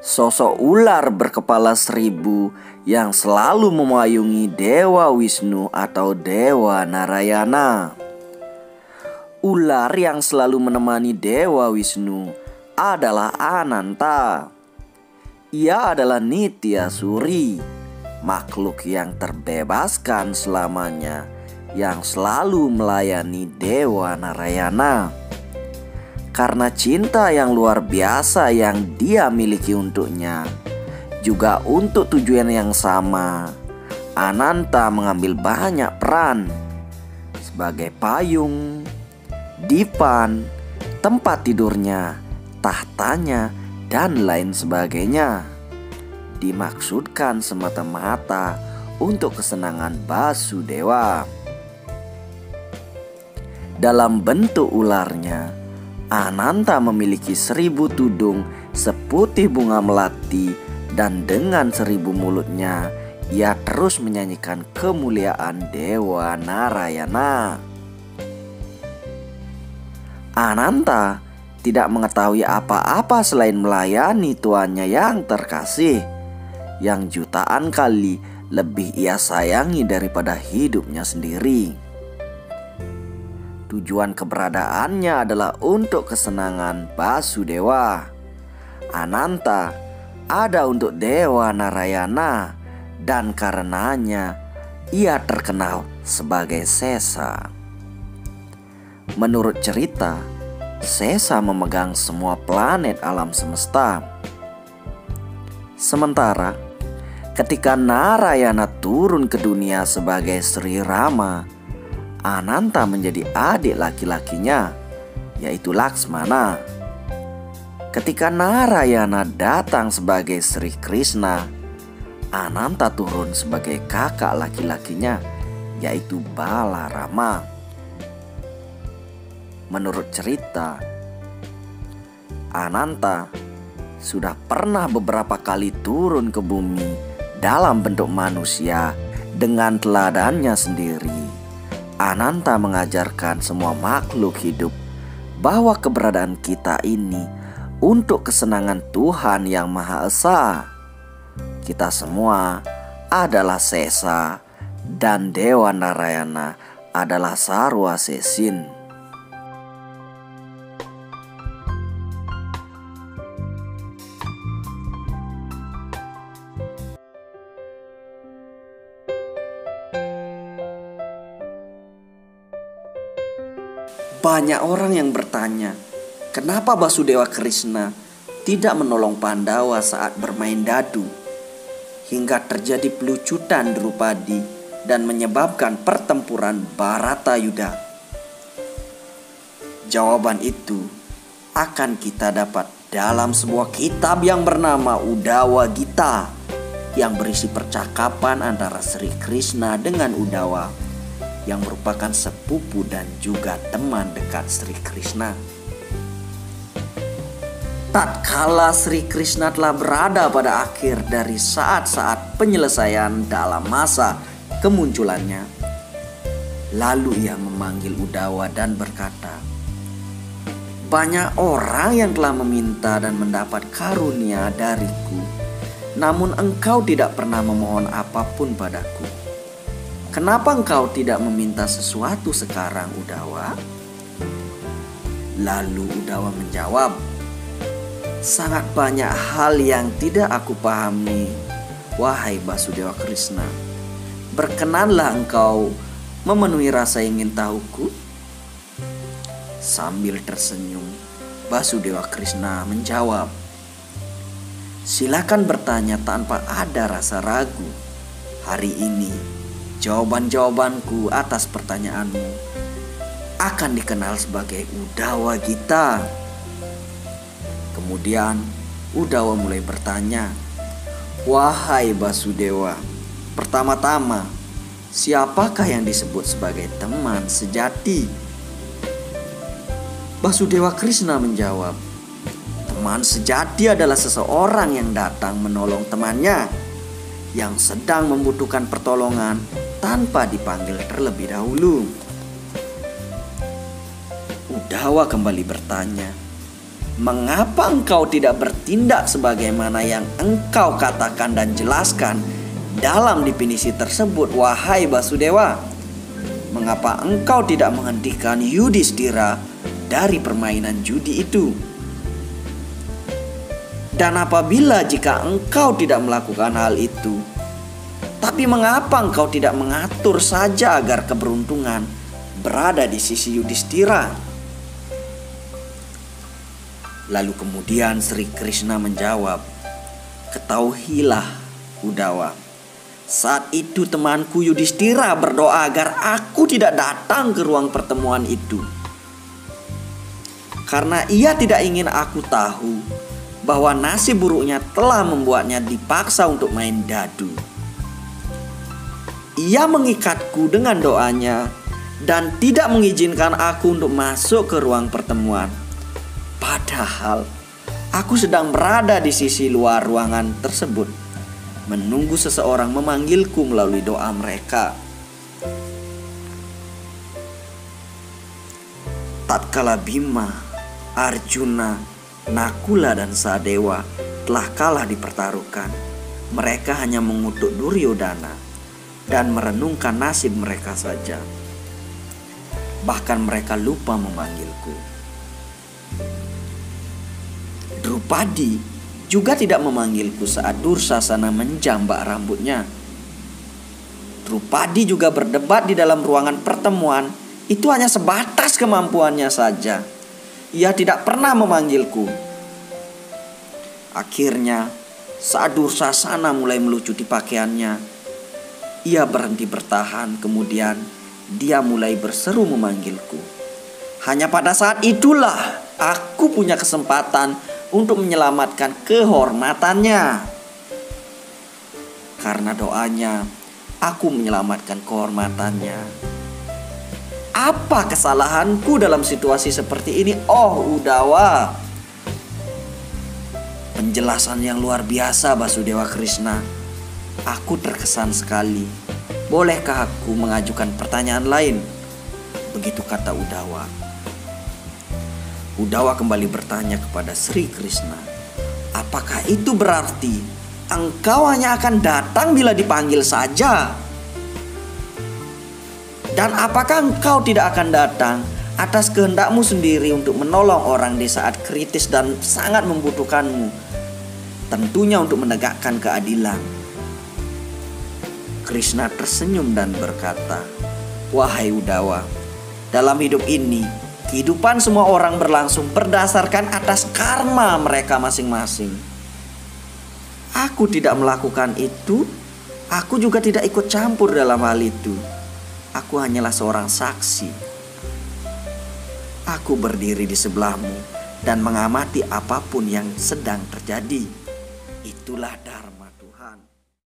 sosok ular berkepala 1000 yang selalu memayungi Dewa Wisnu atau Dewa Narayana. Ular yang selalu menemani Dewa Wisnu adalah Ananta. Ia adalah Nitya Suri, makhluk yang terbebaskan selamanya, yang selalu melayani Dewa Narayana. Karena cinta yang luar biasa yang dia miliki untuknya, juga untuk tujuan yang sama, Ananta mengambil banyak peran sebagai payung, dipan, tempat tidurnya, tahtanya, dan lain sebagainya. Dimaksudkan semata-mata untuk kesenangan Basudewa. Dalam bentuk ularnya, Ananta memiliki 1000 tudung seputih bunga melati, dan dengan 1000 mulutnya ia terus menyanyikan kemuliaan Dewa Narayana. Ananta tidak mengetahui apa-apa selain melayani tuannya yang terkasih, yang jutaan kali lebih ia sayangi daripada hidupnya sendiri. Tujuan keberadaannya adalah untuk kesenangan Basudewa. Ananta ada untuk Dewa Narayana, dan karenanya ia terkenal sebagai Sesa. Menurut cerita, Sesa memegang semua planet alam semesta. Sementara ketika Narayana turun ke dunia sebagai Sri Rama, Ananta menjadi adik laki-lakinya, yaitu Laksmana. Ketika Narayana datang sebagai Sri Krishna, Ananta turun sebagai kakak laki-lakinya, yaitu Balarama. Menurut cerita, Ananta sudah pernah beberapa kali turun ke bumi dalam bentuk manusia dengan teladannya sendiri. Ananta mengajarkan semua makhluk hidup bahwa keberadaan kita ini untuk kesenangan Tuhan Yang Maha Esa. Kita semua adalah Sesa, dan Dewa Narayana adalah Sarwa Sesin. Banyak orang yang bertanya, kenapa Basudewa Krishna tidak menolong Pandawa saat bermain dadu, hingga terjadi pelucutan Drupadi dan menyebabkan pertempuran Bharatayuddha? Jawaban itu akan kita dapat dalam sebuah kitab yang bernama Uddhava Gita, yang berisi percakapan antara Sri Krishna dengan Uddhava, yang merupakan sepupu dan juga teman dekat Sri Krishna. Tatkala Sri Krishna telah berada pada akhir dari saat-saat penyelesaian dalam masa kemunculannya, lalu ia memanggil Uddhava dan berkata, "Banyak orang yang telah meminta dan mendapat karunia dariku, namun engkau tidak pernah memohon apapun padaku. Kenapa engkau tidak meminta sesuatu sekarang, Uddhava?" Lalu Uddhava menjawab, "Sangat banyak hal yang tidak aku pahami, wahai Basudewa Krishna. Berkenanlah engkau memenuhi rasa ingin tahuku?" Sambil tersenyum, Basudewa Krishna menjawab, "Silakan bertanya tanpa ada rasa ragu. Hari ini jawaban-jawabanku atas pertanyaanmu akan dikenal sebagai Uddhava Gita." Kemudian Uddhava mulai bertanya, "Wahai Basudewa, pertama-tama, siapakah yang disebut sebagai teman sejati?" Basudewa Krishna menjawab, "Teman sejati adalah seseorang yang datang menolong temannya yang sedang membutuhkan pertolongan tanpa dipanggil terlebih dahulu." Uddhava kembali bertanya, Mengapa engkau tidak bertindak sebagaimana yang engkau katakan dan jelaskan dalam definisi tersebut, wahai Basudewa? Mengapa engkau tidak menghentikan Yudhistira dari permainan judi itu? Dan apabila jika engkau tidak melakukan hal itu, tapi mengapa engkau tidak mengatur saja agar keberuntungan berada di sisi Yudhistira? Lalu kemudian Sri Krishna menjawab, ketahuilah Udawa, saat itu temanku Yudhistira berdoa agar aku tidak datang ke ruang pertemuan itu. Karena ia tidak ingin aku tahu bahwa nasib buruknya telah membuatnya dipaksa untuk main dadu. Ia mengikatku dengan doanya dan tidak mengizinkan aku untuk masuk ke ruang pertemuan. Padahal aku sedang berada di sisi luar ruangan tersebut, menunggu seseorang memanggilku melalui doa mereka. Tatkala Bima, Arjuna, Nakula dan Sadewa telah kalah dipertaruhkan, mereka hanya mengutuk Duryodhana dan merenungkan nasib mereka saja. Bahkan mereka lupa memanggilku. Drupadi juga tidak memanggilku saat Dursasana menjambak rambutnya. Drupadi juga berdebat di dalam ruangan pertemuan. Itu hanya sebatas kemampuannya saja. Ia tidak pernah memanggilku. Akhirnya saat Dursasana mulai melucuti pakaiannya, ia berhenti bertahan. Kemudian dia mulai berseru memanggilku. Hanya pada saat itulah aku punya kesempatan untuk menyelamatkan kehormatannya. Karena doanya, aku menyelamatkan kehormatannya. Apa kesalahanku dalam situasi seperti ini, oh Udawa? Penjelasan yang luar biasa, Basudewa Krishna. Aku terkesan sekali. Bolehkah aku mengajukan pertanyaan lain? Begitu kata Udawa. Udawa kembali bertanya kepada Sri Krishna, apakah itu berarti engkau hanya akan datang bila dipanggil saja? Dan apakah engkau tidak akan datang atas kehendakmu sendiri untuk menolong orang di saat kritis dan sangat membutuhkanmu? Tentunya untuk menegakkan keadilan. Krishna tersenyum dan berkata, wahai Udawa, dalam hidup ini kehidupan semua orang berlangsung berdasarkan atas karma mereka masing-masing. Aku tidak melakukan itu. Aku juga tidak ikut campur dalam hal itu. Aku hanyalah seorang saksi. Aku berdiri di sebelahmu dan mengamati apapun yang sedang terjadi. Itulah